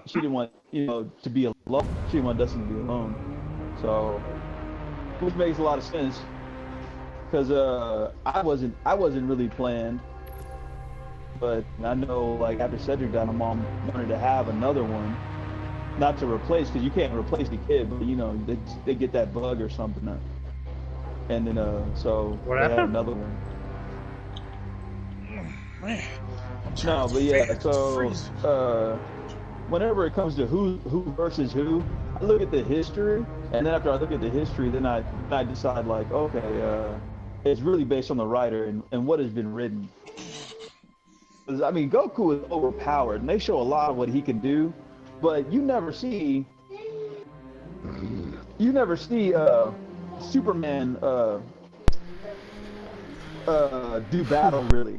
to be alone. She didn't want Dustin to be alone. So, which makes a lot of sense because I wasn't really planned, but I know like after Cedric died, my mom wanted to have another one, not to replace because you can't replace the kid, but they get that bug or something, and then so What they had happened? another one. Man, No, but yeah, so whenever it comes to who versus who, I look at the history, and then after I look at the history, then I decide like, okay, it's really based on the writer and what has been written. 'Cause, I mean, Goku is overpowered, and they show a lot of what he can do, but you never see Superman do battle really.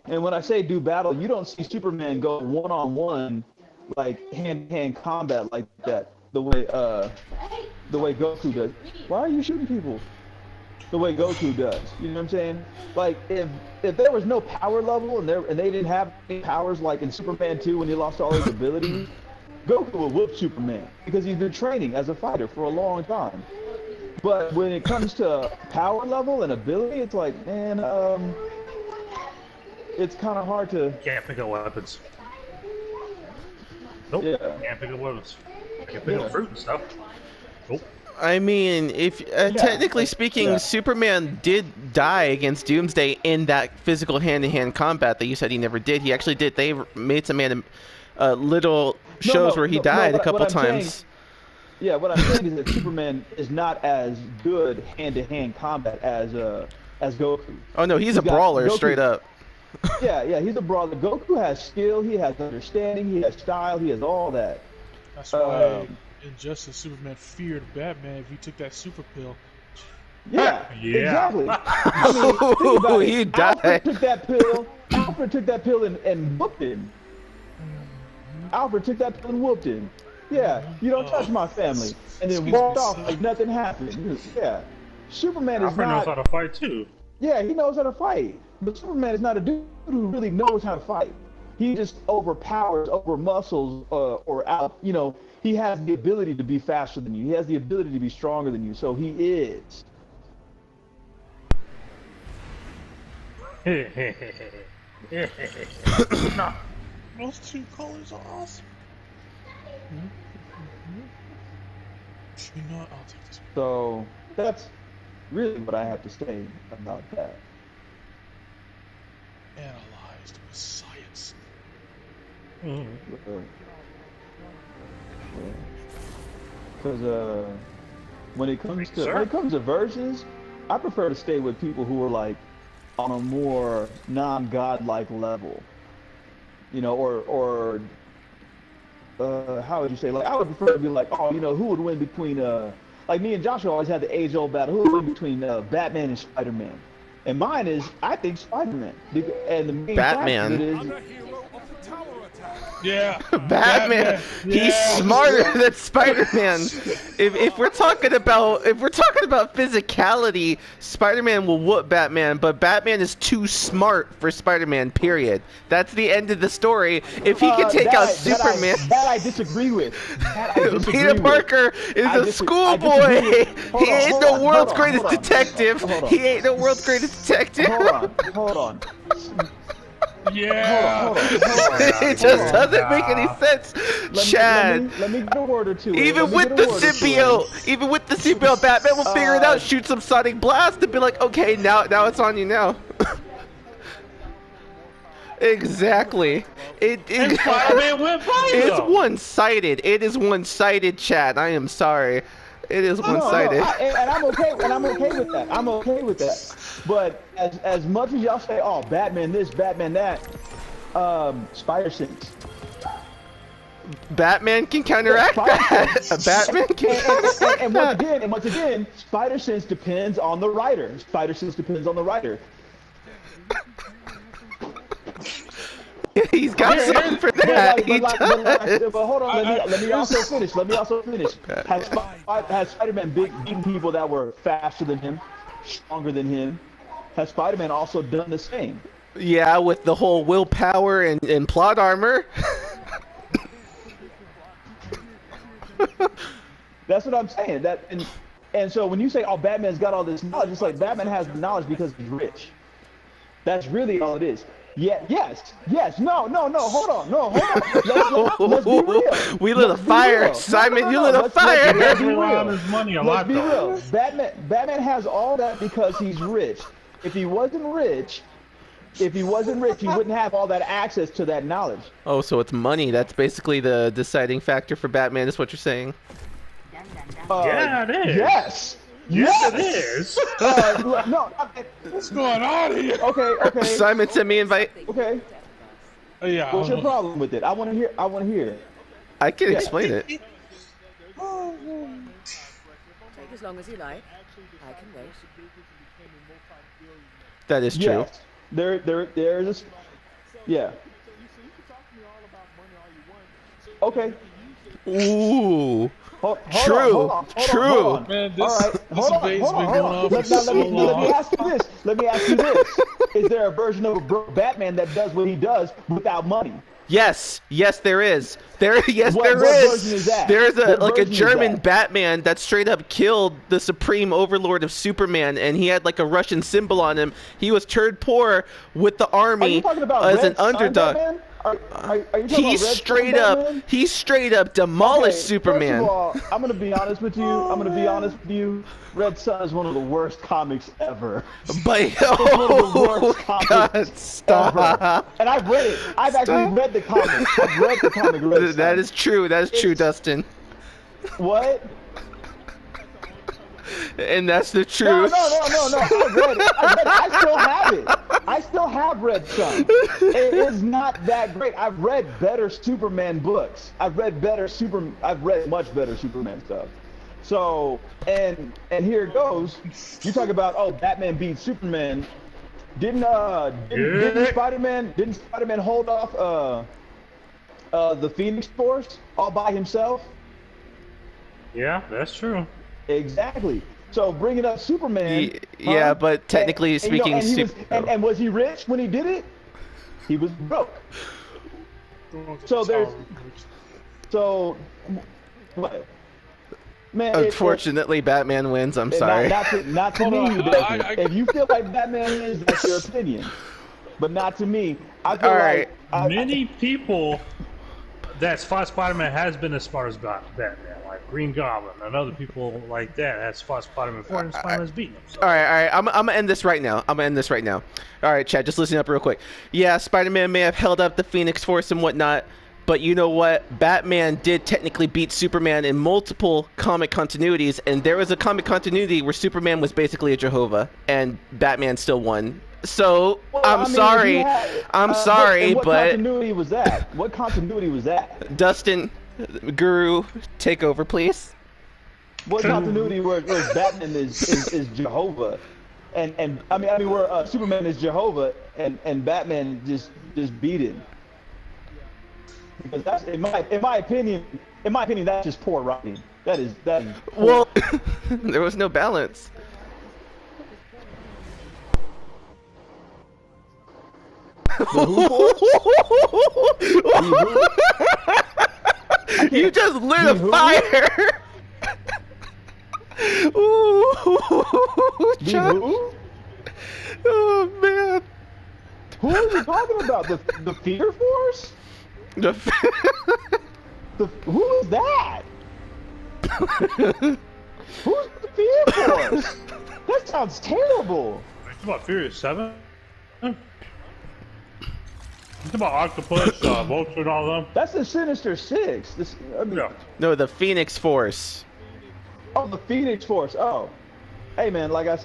And when I say do battle, you don't see Superman go one-on-one, like hand-to-hand combat like that, the way Goku does. Why are you shooting people? The way Goku does. You know what I'm saying? Like if there was no power level and they didn't have any powers like in Superman 2 when he lost all his abilities, Goku would whoop Superman because he's been training as a fighter for a long time. But when it comes to power level and ability, it's like, man, it's kind of hard to. Can't pick up weapons. Nope. Yeah. Can't pick up weapons. Can't pick up fruit and stuff. Nope. I mean, if technically speaking, yeah. Superman did die against Doomsday in that physical hand-to-hand combat that you said he never did. He actually did. They made some little shows where he died a couple times. Yeah, what I'm saying is that Superman is not as good hand-to-hand combat as Goku. Oh no, he's a brawler Goku, straight up. Yeah, he's a brawler. Goku has skill, he has understanding, he has style, he has all that. that's why in Justice Superman feared Batman if he took that super pill. Yeah, Yeah. exactly. I mean, think about it. He died. Alfred took that pill and whooped him. Alfred took that pill and whooped him. Yeah, you don't touch my family, and then Excuse walked me, off sir. like nothing happened. Yeah, Superman is Alfred knows how not. to fight too. Yeah, he knows how to fight, but Superman is not a dude who really knows how to fight. He just overpowers, over muscles, or out. He has the ability to be faster than you. He has the ability to be stronger than you. So he is. No. Those two colors are awesome. You know what? I'll take this one. So that's really what I have to say about that. Analyzed with science. Because when it comes to versions, I prefer to stay with people who are like on a more non-godlike level, or how would you say? Like I would prefer to be like, who would win between like me and Joshua always had the age-old battle. Who would win between Batman and Spider-Man? And mine is, I think, Spider-Man. And the main Batman. fact of it is, Yeah. Batman, he's smarter than Spider-Man. If we're talking about physicality, Spider-Man will whoop Batman, but Batman is too smart for Spider-Man. Period. That's the end of the story. If he can take out Superman, that I disagree with. Peter Parker is a schoolboy. He ain't no world's greatest detective. He ain't no world's greatest detective. Hold on. Yeah. Hold on. It just doesn't make any sense, Chad. Let me get a word or two. Even with the symbiote, Batman will figure it out, shoot some sonic blast, and be like, okay, now it's on you now. Exactly. And Spider-Man went by It's though. one-sided. It is one-sided, Chad. I am sorry. It is one-sided. And I'm okay with that. I'm okay with that. But as much as y'all say, oh, Batman this, Batman that, Spider-Sense. Batman can counteract that. Batman can counteract and once again, Spider-Sense depends on the writer. He's got something for that. But hold on, let me also finish. Has Spider-Man beaten people that were faster than him, stronger than him? Has Spider-Man also done the same? Yeah, with the whole willpower and plot armor. That's what I'm saying. And so when you say, "Oh, Batman's got all this knowledge," it's like Batman has the knowledge because he's rich. That's really all it is. Yeah. Yes. No. Hold on. Let's be real. We lit a fire, Simon. You lit a fire. Let's be rely on real. his money a Let's lot, be though. real. Batman has all that because he's rich. If he wasn't rich, he wouldn't have all that access to that knowledge. Oh, so it's money. That's basically the deciding factor for Batman, is what you're saying. Yeah, it is. Yes. Yes, it is. No. What's going on here? Okay. Simon sent me an invite. Okay. Oh, yeah. What's your problem with it? I want to hear. I can explain it. Take as long as you like. I can wait. That is true. Yes. There's yeah. Okay. Ooh. Hold True. on. Man, this, All right. this debate's been going on for Let so me long. Let me ask you this. Is there a version of a broke Batman that does what he does without money? Yes, there is. What version is that? There's a What version is German that? Batman that straight up killed the supreme overlord of Superman, and he had like a Russian symbol on him. He was turd poor with the Are army you talking about as Red an Sun underdog. Batman? Are you talking He about Red straight Sun up, Batman? he straight up demolished Okay, Superman. First of all, I'm gonna be honest with you. Red Sun is one of the worst comics ever. But It's one of the oh worst comics God, stop! ever. And I've read it. I've actually read the comic. I've read the comic. Red Sun. That is true. That is true, It's- Dustin. What? And that's the No. truth. I read it. I still have it. I still have Red Sun. It is not that great. I've read better Superman books. I've read much better Superman stuff. So, and here it goes. You talk about, oh, Batman beat Superman. Didn't Spider-Man hold off the Phoenix Force all by himself? Yeah, that's true. Exactly. So bringing up Superman. Yeah, but technically speaking, and was he rich when he did it? He was broke. So what? Man, unfortunately, Batman wins. I'm sorry. Not to me. You doesn't. If you feel like Batman wins, that's your opinion. But not to me. I feel All right. Many people that spot Spider-Man has been as smart as Batman, like Green Goblin and other people like that has spot Spider-Man before, and Spider-Man's beaten him. So. All right. I'm gonna end this right now. All right, Chad, just listen up real quick. Yeah, Spider-Man may have held up the Phoenix Force and whatnot, but you know what? Batman did technically beat Superman in multiple comic continuities, and there was a comic continuity where Superman was basically a Jehovah, and Batman still won. So I'm sorry, what but continuity was that? What continuity was that? Dustin, Guru, take over, please. What continuity where Batman is Jehovah, and I mean where Superman is Jehovah and Batman just beat him? Because that's in my opinion that's just poor writing. That is poor. Well, there was no balance. You just lit a fire. Ooh, Chuck. Who? Oh man. Who are you talking about? The Fear Force? Who is that? Who's the Fear Force? That sounds terrible. It's about Furious 7. It's about Octopus, Vulture, and all them. That's the Sinister Six. Yeah. No, the Phoenix Force. Oh, the Phoenix Force. Oh, hey man, like I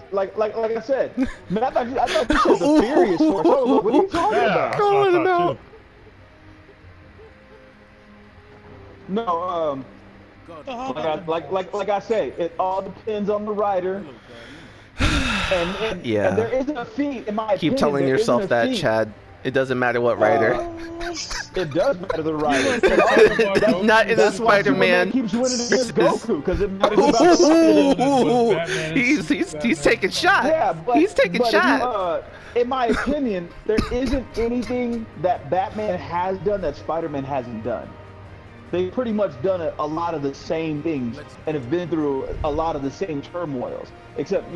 said, man, I thought you said the Furious Force. Oh, what are you talking Yeah, about? that's what I thought, too. No, like I say, it all depends on the writer. And Yeah. and there isn't a feat in my opinion. Keep telling there yourself isn't a that, feat. Chad. It doesn't matter what writer. It does matter the writer. Not in the That's why Spider-Man. Superman keeps winning against Goku because it matters about the writer. He's taking shot. Yeah, but He's taking but shot. in my opinion, there isn't anything that Batman has done that Spider-Man hasn't done. They've pretty much done a lot of the same things and have been through a lot of the same turmoils, except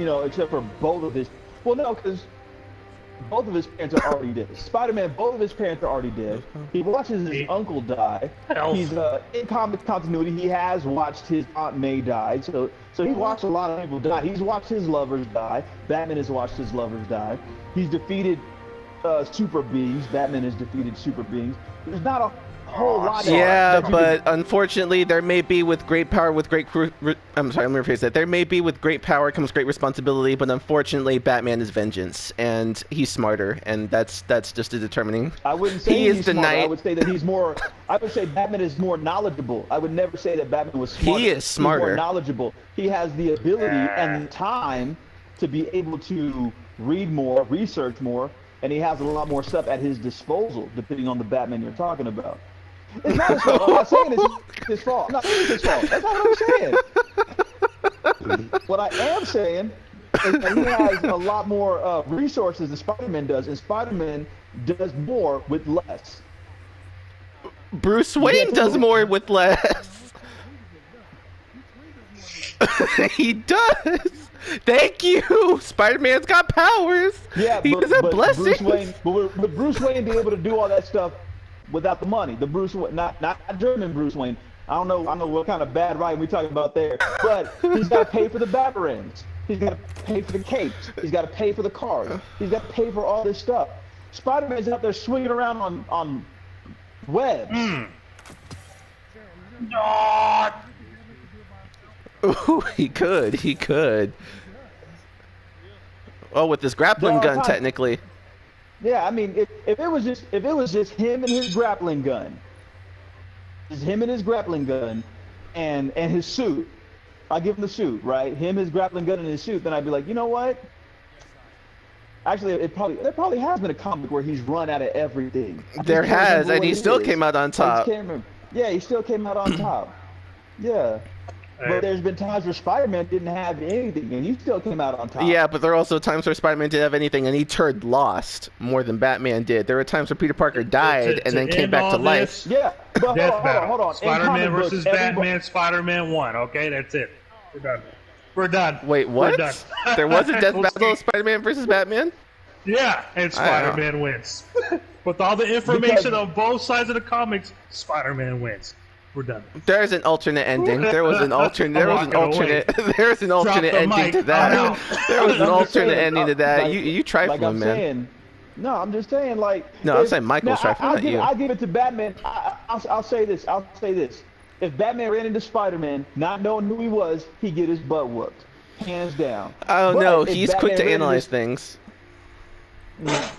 for both of his. Well, no, because both of his parents are already dead. Spider-Man, both of his parents are already dead. He watches his uncle die. He's in comic continuity. He has watched his Aunt May die. So he watched a lot of people die. He's watched his lovers die. Batman has watched his lovers die. He's defeated super beings. Batman has defeated super beings. There's not a whole lot. Yeah, but unfortunately, there may be with great power, with great. I'm sorry, let me rephrase that. There may be with great power comes great responsibility, but unfortunately, Batman is vengeance, and he's smarter, and that's just a determining. I wouldn't say he he's is the smarter. knight. I would say that he's more. I would say Batman is more knowledgeable. I would never say that Batman was smarter. He is smarter. He's more knowledgeable. He has the ability and the time to be able to read more, research more, and he has a lot more stuff at his disposal, depending on the Batman you're talking about. It's not his fault. I'm not saying it's his fault. I'm not saying it's his fault. That's not what I'm saying. What I am saying is that he has a lot more resources than Spider-Man does, and Spider-Man does more with less. Bruce Wayne does more with less. He does. Thank you. Spider-Man's got powers. Yeah, he does have blessings. Would Bruce Wayne be able to do all that stuff without the money? The Bruce, not German Bruce Wayne. I don't know what kind of bad writing we talking about there. But he's got to pay for the Batarangs. He's got to pay for the capes. He's got to pay for the cars. He's got to pay for all this stuff. Spider-Man's out there swinging around on webs. Ooh, he could. Oh, with his grappling gun, technically. Yeah, I mean, if it was just him and his grappling gun, and his suit, I give him the suit, right? Him, his grappling gun, and his suit. Then I'd be like, you know what? Actually, there probably has been a comic where he's run out of everything. There has, and he still came out on top. Yeah, he still came out on top. Yeah. But there's been times where Spider-Man didn't have anything, and he still came out on top. Yeah, but there are also times where Spider-Man didn't have anything, and he turned lost more than Batman did. There were times where Peter Parker died and then came back to life. Yeah, but hold on. Spider-Man versus Batman, Spider-Man 1. Okay, that's it. We're done. Wait, what? We're done. There was a death battle of Spider-Man versus Batman? Yeah, and Spider-Man wins. With all the information on both sides of the comics, Spider-Man wins. We're done. There's an alternate ending. There was an alternate. There's an alternate ending to that. There was an alternate ending to that. You trifling, man. No, I'm just saying, like. No, I'm saying Michael's trifling, not you. I'll give it to Batman. I'll say this. If Batman ran into Spider-Man, not knowing who he was, he'd get his butt whooped, hands down. Oh no, he's quick to analyze things. How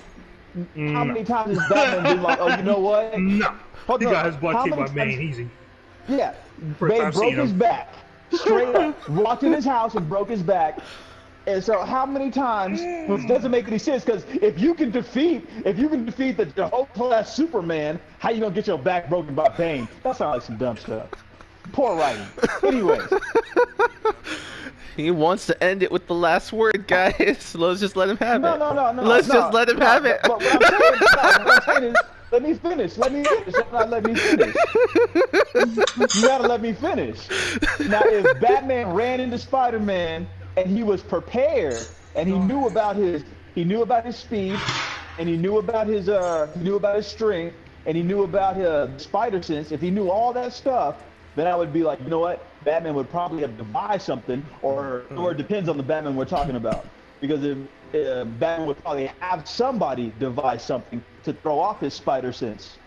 many times has Batman been like, oh, you know what? No. He got his butt kicked by Bane, easy. Yeah, Bane broke his back, straight up, walked in his house and broke his back. And so how many times, which doesn't make any sense, because if you can defeat the whole class Superman, how you gonna get your back broken by Bane? That sounds like some dumb stuff. Poor writing. Anyways. He wants to end it with the last word, guys. Let's just let him have it. No. Let's just let him have it. But what I'm saying is, let me finish. Let me finish. You gotta let me finish. Now, if Batman ran into Spider-Man and he was prepared and he knew about his speed and he knew about his strength and he knew about his spider sense, if he knew all that stuff, then I would be like, you know what? Batman would probably have devised something, or it depends on the Batman we're talking about. Because if Batman would probably have somebody devise something to throw off his spider sense.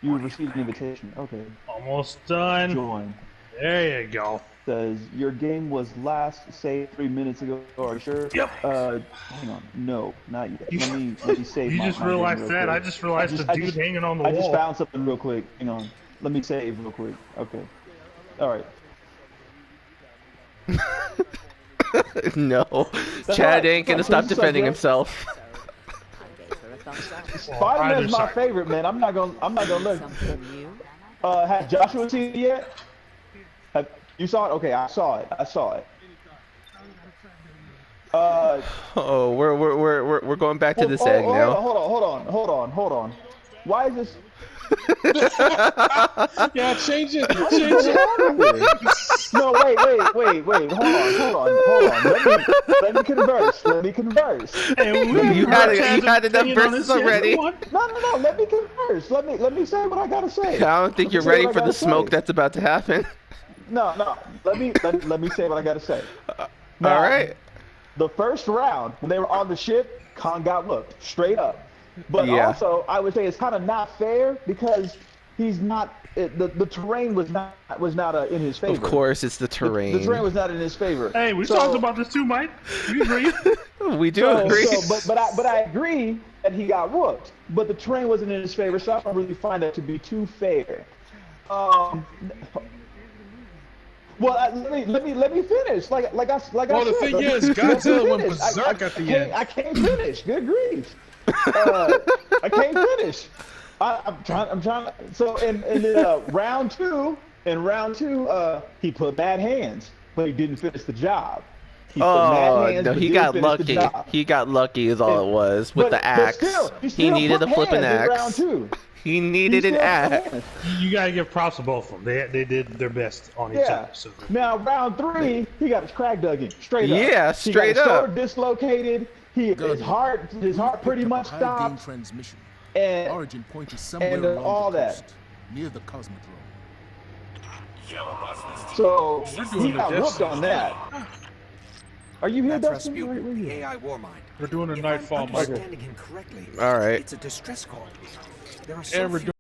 You received an invitation. Okay. Almost done. Join. There you go. Says your game was last saved 3 minutes ago. Are you sure? Yep. Hang on. No, not yet. Let me save. You my just realized that? I just realized the dude hanging on the wall. I just found something real quick. Hang on. Let me save real quick. Okay. All right. No, Chad ain't gonna stop defending himself. Spider-Man's my favorite, man. I'm not gonna let. Has Joshua seen it yet? You saw it? Okay, I saw it. Oh, we're going back to this egg now. Hold on. Why is this? Yeah, change it. Change it. No, wait. Hold on. Let me converse. Hey, You had enough verses already. No. Let me converse. Let me say what I gotta say. I don't think you're ready for the smoke that's about to happen. No. Let me say what I gotta say. Now, All right. The first round, when they were on the ship, Khan got whooped straight up. But Yeah. also, I would say it's kind of not fair because he's not. The terrain was not in his favor. Of course, it's the terrain. The terrain was not in his favor. Hey, we talked about this too, Mike. We agree. We do agree. But I agree that he got whooped. But the terrain wasn't in his favor, so I don't really find that to be too fair. Well, let me finish. Like I Well, the said. thing is, Godzilla went berserk at the end. I can't finish. Good grief. I can't finish. I'm trying. So in round two, he put bad hands, but he didn't finish the job. He put Oh bad hands, no, but he didn't got finish the lucky. job. He got lucky is all it was with the axe. But still, He needed put a flipping hands in round axe. two. He needed an Still put axe. hands. You gotta give props to both of them. They did their best on each Yeah. other. So. Now round three, he got his crack dug in straight up. Yeah, He straight got his up. shoulder dislocated. His heart pretty much High gain stopped. transmission. And Origin point is somewhere and along all the that. coast, near the Cosmodrome. So We're doing he the got Death whooped Star. on that. Are you here, That's Dustin? Rasputin, Where you the at? AI Warmind. We're doing a If Nightfall, I'm Michael. understanding him correctly, All right. it's a distress call. There are And so we're few